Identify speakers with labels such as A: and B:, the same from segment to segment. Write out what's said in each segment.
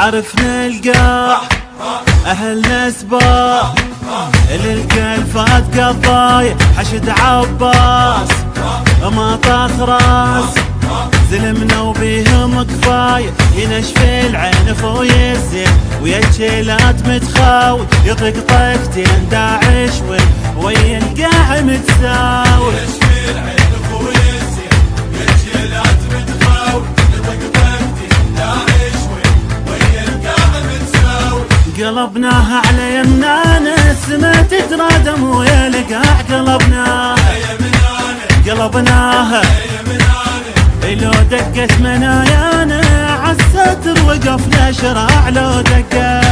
A: عرفنا القاع أهلنا سباع الكل فات قضايا حشد عباس ما طاخ راس زلمنا وبيهم كفاية ينشف العنف ويزين ويا متخاوي يطق طقتين داعش ويا القاع متساوي ينشف العنف ويزين ويا متخاوي يطق طقتين داعش ويا القاع متساوي قلبناها على يمنانا السما تترادم ويا القاع قلبناها لو دقت منايانا عالستر وقفنا شراع لو دقت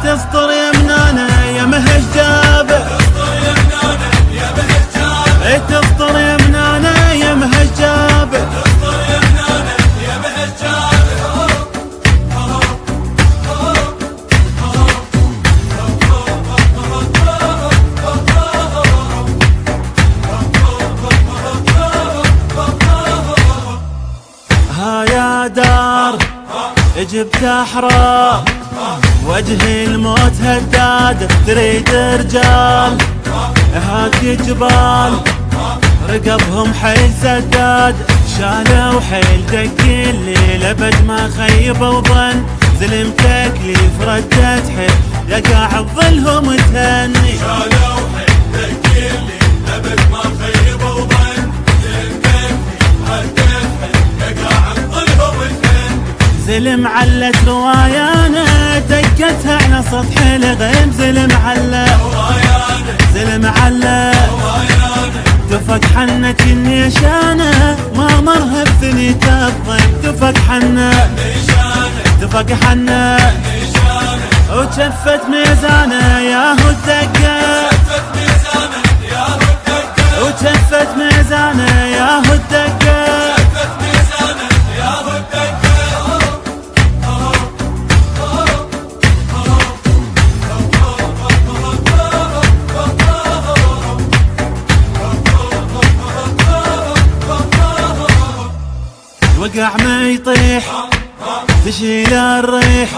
A: تسطر يمنانا يا مهج جابه تسطر يمنانا يا مهج جابه يا دار جبت احرار وجه الموت هداد تريد رجال هاك جبال رقبهم حيل سداد شالوا حيل دق الليل ابد ما خيب وظن زلم تكليف ردت حيل يقع ظلهم تهني شالوا حيل دق الليل ابد ما خيب وظن زلم تكليف ردت زلم علت روايانا دقتها على سطح الغيم زلم دفق حنة النيشانة ما مرها بثنية الضيم دفق حنة وجفت ميزانه ياهو الدقة وجفت ميزانه ياهو الدقة وقع ما يطيح تشيل الريح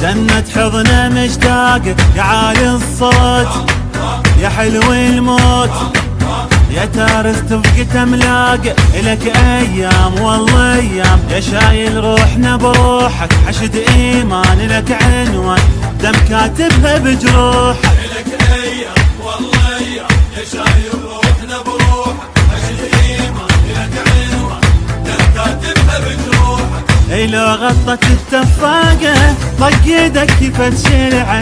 A: جنة حضنه مشتاق يا عالي الصوت يا حلو الموت يا تارس تفقت املاق لك ايام والله ايام يا شايل روحنا بروحك حشد ايمان لك عنوان دم كاتبها بجروحك لك ايام والله ايام يا شايل روحنا بروحك حشد ايمان لك عنوان كاتبها بجروحك لو غطت التفاقة طق يدك كيف شلع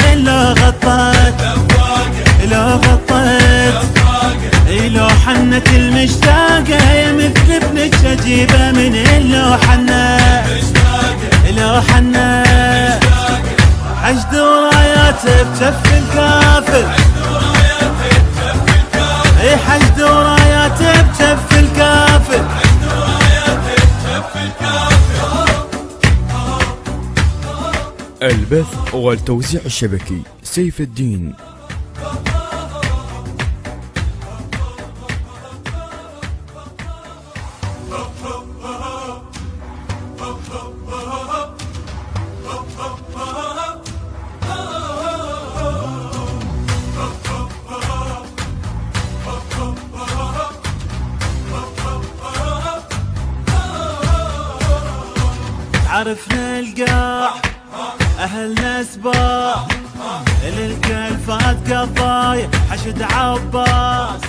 A: لو حنت المشتاقة يا مثل ابنك شجيبة من لو حنت عجد ورايات بجف الكافر حجد ورايات بجف الكافر
B: البث والتوزيع الشبكي سيف الدين.
A: عرفنا القاع أهلنا سباع الكل فات قضايا حشد عباس